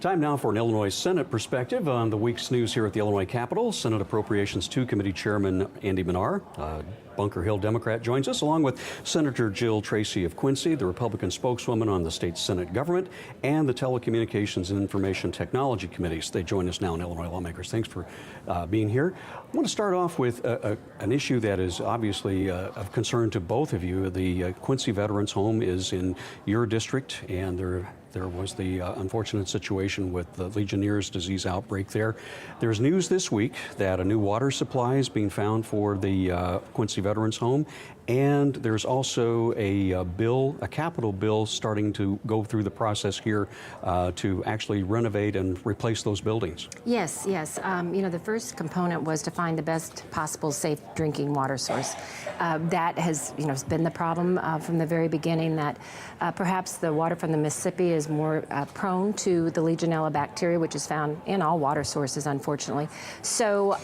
Time now for an Illinois Senate perspective on the week's news here at the Illinois Capitol. Senate Appropriations 2 Committee Chairman Andy Minar, Bunker Hill Democrat, joins us, along with Senator Jill Tracy of Quincy, the Republican spokeswoman on the state Senate government, and the Telecommunications and Information Technology Committees. They join us now in Illinois Lawmakers. Thanks for being here. I want to start off with an issue that is obviously of concern to both of you. The Quincy Veterans Home is in your district, and there was the unfortunate situation with the Legionnaire's disease outbreak there. There's news this week that a new water supply is being found for the Quincy Veterans Home, and there's also a capital bill starting to go through the process here to actually renovate and replace those buildings. Yes. The first component was to find the best possible safe drinking water source. That has, been the problem from the very beginning, that perhaps the water from the Mississippi is more prone to the Legionella bacteria, which is found in all water sources, unfortunately. So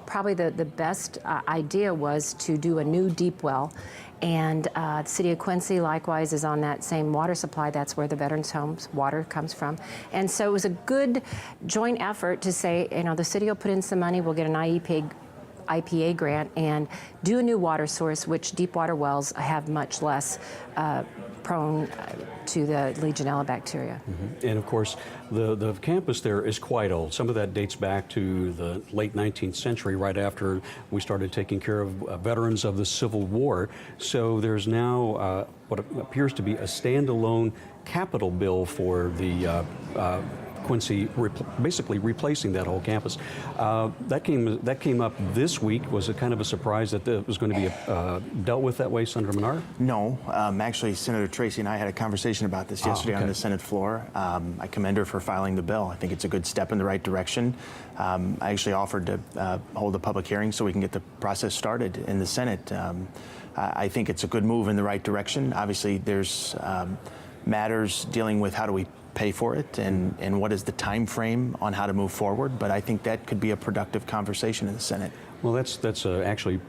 probably the best idea was to do a new deep well. And the city of Quincy likewise is on that same water supply. That's where the Veterans Home's water comes from. And so it was a good joint effort to say, the city will put in some money, we'll get an IPA grant and do a new water source, which deep water wells have much less prone to the Legionella bacteria. Mm-hmm. And of course, the campus there is quite old. Some of that dates back to the late 19th century, right after we started taking care of veterans of the Civil War. So there's now what appears to be a standalone capital bill for the Quincy, basically replacing that whole campus. That came up this week. Was it kind of a surprise that it was going to be dealt with that way, Senator Minar? No, actually, Senator Tracy and I had a conversation about this yesterday on the Senate floor. I commend her for filing the bill. I think it's a good step in the right direction. I actually offered to hold a public hearing so we can get the process started in the Senate. I think it's a good move in the right direction. Obviously, there's matters dealing with how do we pay for it and what is the time frame on how to move forward, but I think that could be a productive conversation in the Senate. Well, that's actually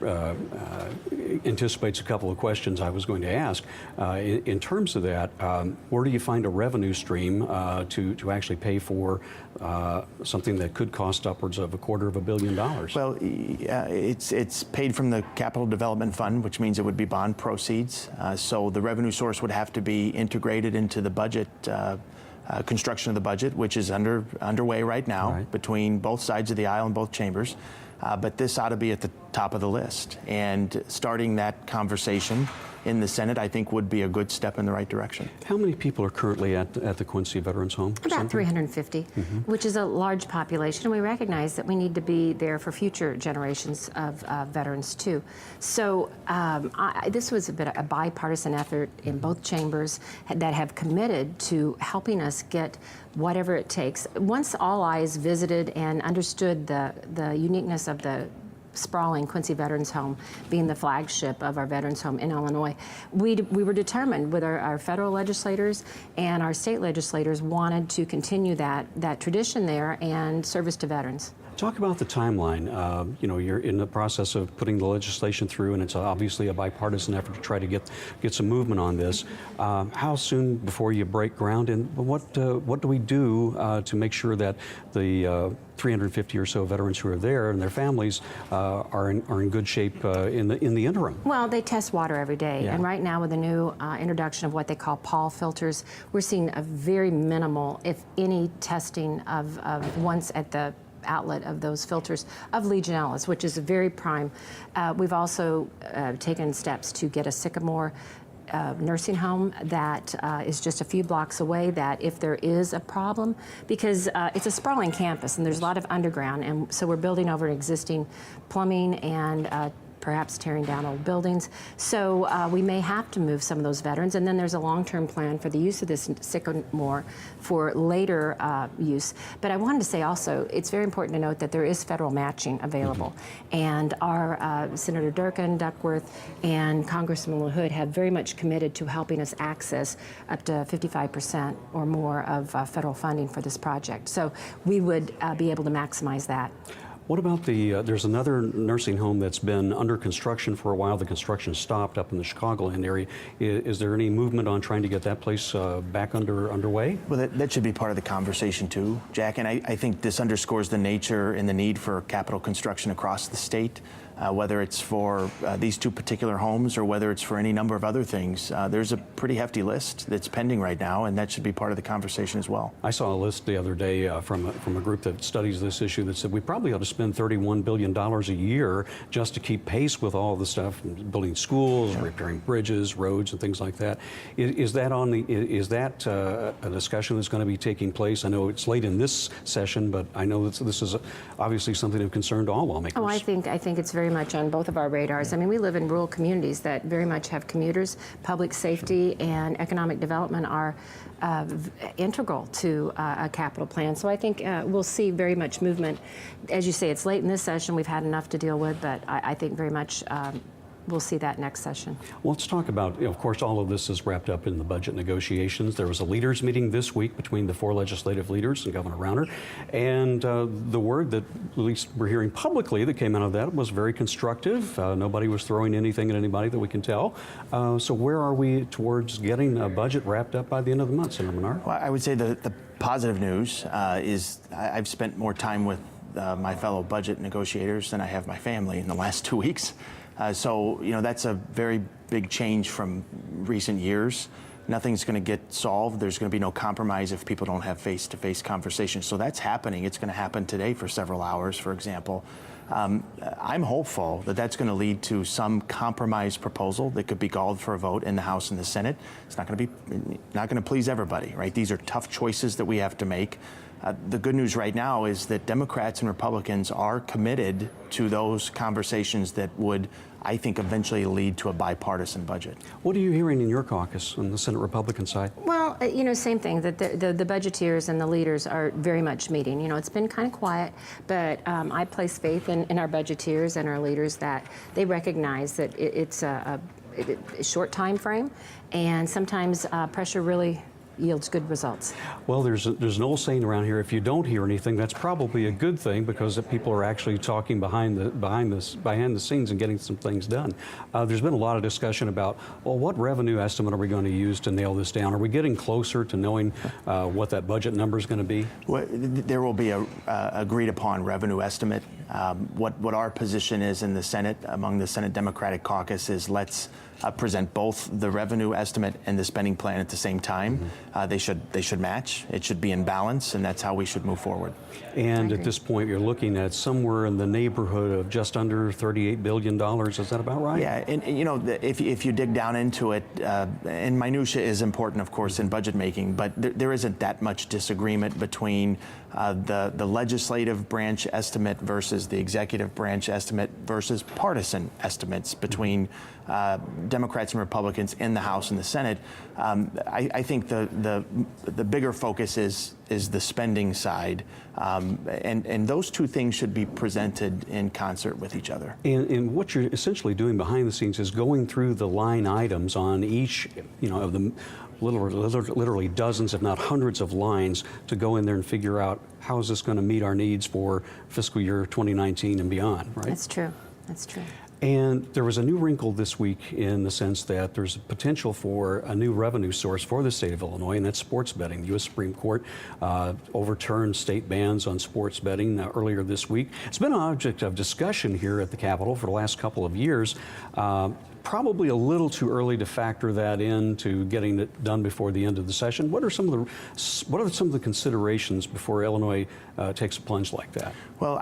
anticipates a couple of questions I was going to ask. In terms of that, where do you find a revenue stream to actually pay for something that could cost upwards of $250 million? Well, it's paid from the Capital Development Fund, which means it would be bond proceeds. So the revenue source would have to be integrated into the budget. Construction of the budget, which is underway right now between both sides of the aisle and both chambers. But this ought to be at the top of the list. And starting that conversation in the Senate, I think, would be a good step in the right direction. How many people are currently at the Quincy Veterans Home? About 350, which is a large population. And we recognize that we need to be there for future generations of veterans, too. So this was a bipartisan effort in both chambers that have committed to helping us get whatever it takes. Once all eyes visited and understood the uniqueness of the sprawling Quincy Veterans Home being the flagship of our Veterans Home in Illinois, we were determined with our federal legislators and our state legislators wanted to continue that tradition there and service to veterans. Talk about the timeline. You're in the process of putting the legislation through, and it's obviously a bipartisan effort to try to get some movement on this. How soon before you break ground, and what do we do to make sure that the 350 or so veterans who are there and their families are in good shape in the interim? Well, they test water every day, and right now with the new introduction of what they call PAL filters, we're seeing a very minimal, if any, testing of once at the outlet of those filters of Legionellas, which is a very prime. We've also taken steps to get a Sycamore nursing home that is just a few blocks away, that if there is a problem, because it's a sprawling campus and there's a lot of underground, and so we're building over existing plumbing and perhaps tearing down old buildings. So we may have to move some of those veterans, and then there's a long-term plan for the use of this Sycamore for later use. But I wanted to say also, it's very important to note that there is federal matching available. And our Senator Durkin, Duckworth, and Congressman LaHood have very much committed to helping us access up to 55% or more of federal funding for this project. So we would be able to maximize that. What about there's another nursing home that's been under construction for a while. The construction stopped up in the Chicagoland area. Is there any movement on trying to get that place back underway? Well, that should be part of the conversation too, Jack, and I think this underscores the nature and the need for capital construction across the state. Whether it's for these two particular homes or whether it's for any number of other things, there's a pretty hefty list that's pending right now, and that should be part of the conversation as well. I saw a list the other day from a group that studies this issue that said we probably ought to spend $31 billion a year just to keep pace with all the stuff, building schools, repairing bridges, roads, and things like that. Is that a discussion that's going to be taking place? I know it's late in this session, but I know this is obviously something of concern to all lawmakers. Oh, I think it's very much on both of our radars. I mean, we live in rural communities that very much have commuters. Public safety and economic development are integral to a capital plan. So I think we'll see very much movement. As you say, it's late in this session. We've had enough to deal with, but I think very much we'll see that next session. Well, let's talk about, of course, all of this is wrapped up in the budget negotiations. There was a leaders meeting this week between the 4 legislative leaders and Governor Rauner, and the word that at least we're hearing publicly that came out of that was very constructive. Nobody was throwing anything at anybody that we can tell. So where are we towards getting a budget wrapped up by the end of the month, Senator Menard? Well, I would say the positive news is I've spent more time with my fellow budget negotiators than I have my family in the last 2 weeks. So, that's a very big change from recent years. Nothing's going to get solved. There's going to be no compromise if people don't have face-to-face conversations. So that's happening. It's going to happen today for several hours, for example. I'm hopeful that that's going to lead to some compromise proposal that could be called for a vote in the House and the Senate. It's not going to please everybody, right? These are tough choices that we have to make. The good news right now is that Democrats and Republicans are committed to those conversations that would, I think, eventually lead to a bipartisan budget. What are you hearing in your caucus on the Senate Republican side? Well, same thing, that the budgeteers and the leaders are very much meeting. It's been kind of quiet, but I place faith in our budgeteers and our leaders that they recognize that it's a short time frame, and sometimes pressure really yields good results. Well, there's an old saying around here: if you don't hear anything, that's probably a good thing, because people are actually talking behind the scenes and getting some things done. There's been a lot of discussion about, well, what revenue estimate are we going to use to nail this down? Are we getting closer to knowing what that budget number is going to be? Well, there will be a agreed upon revenue estimate. What our position is in the Senate, among the Senate Democratic caucus, is let's present both the revenue estimate and the spending plan at the same time. They should match. It should be in balance, and that's how we should move forward. And at this point, you're looking at somewhere in the neighborhood of just under $38 billion. Is that about right? Yeah, and if you dig down into it, and minutia is important, of course, in budget making, but there isn't that much disagreement between the legislative branch estimate versus the executive branch estimate versus partisan estimates between Democrats and Republicans in the House and the Senate. I think the bigger focus is the spending side, and those two things should be presented in concert with each other. And what you're essentially doing behind the scenes is going through the line items on each, of the literally dozens, if not hundreds of lines, to go in there and figure out how is this going to meet our needs for fiscal year 2019 and beyond, right? That's true. That's true. And there was a new wrinkle this week in the sense that there's a potential for a new revenue source for the state of Illinois, and that's sports betting. The U.S. Supreme Court overturned state bans on sports betting earlier this week. It's been an object of discussion here at the Capitol for the last couple of years. Probably a little too early to factor that into getting it done before the end of the session. What are some of the considerations before Illinois takes a plunge like that? Well,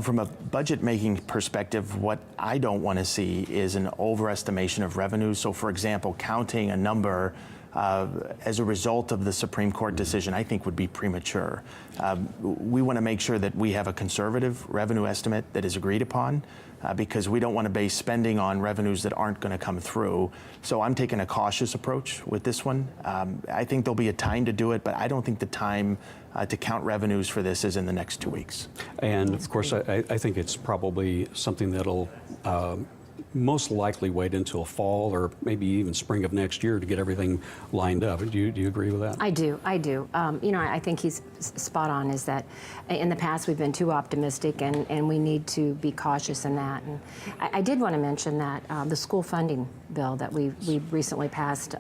from a budget making perspective, what I don't want to see is an overestimation of revenue. So, for example, counting a number as a result of the Supreme Court decision, I think would be premature. We want to make sure that we have a conservative revenue estimate that is agreed upon, because we don't want to base spending on revenues that aren't going to come through. So I'm taking a cautious approach with this one. I think there'll be a time to do it, but I don't think the time to count revenues for this is in the next 2 weeks. And of course, I think it's probably something that'll most likely wait until fall or maybe even spring of next year to get everything lined up. Do you agree with that? I do. You know, I think he's spot on, is that in the past we've been too optimistic, and we need to be cautious in that. And I did want to mention that the school funding bill that we recently passed,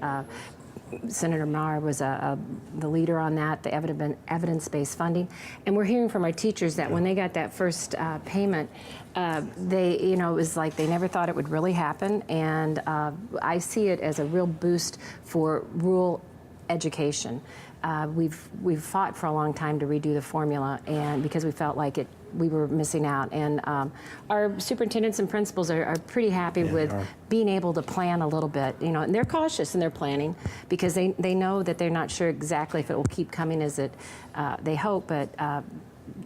Senator Maher was the leader on that, the evidence-based funding. And we're hearing from our teachers that when they got that first payment, it was like they never thought it would really happen. And I see it as a real boost for rural education. We've fought for a long time to redo the formula, and because we felt like we were missing out. And our superintendents and principals are pretty happy with being able to plan a little bit, you know, and they're cautious in their planning because they know that they're not sure exactly if it will keep coming as they hope, but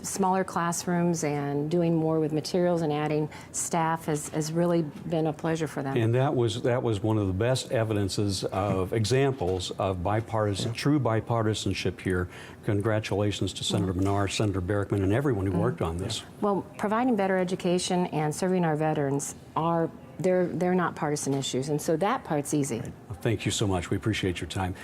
smaller classrooms and doing more with materials and adding staff has really been a pleasure for them. And that was one of the best evidences of examples of true bipartisanship here. Congratulations to Senator Menard, Senator Barackman, and everyone who worked on this. Well, providing better education and serving our veterans they're not partisan issues, and so that part's easy. Thank you so much. We appreciate your time.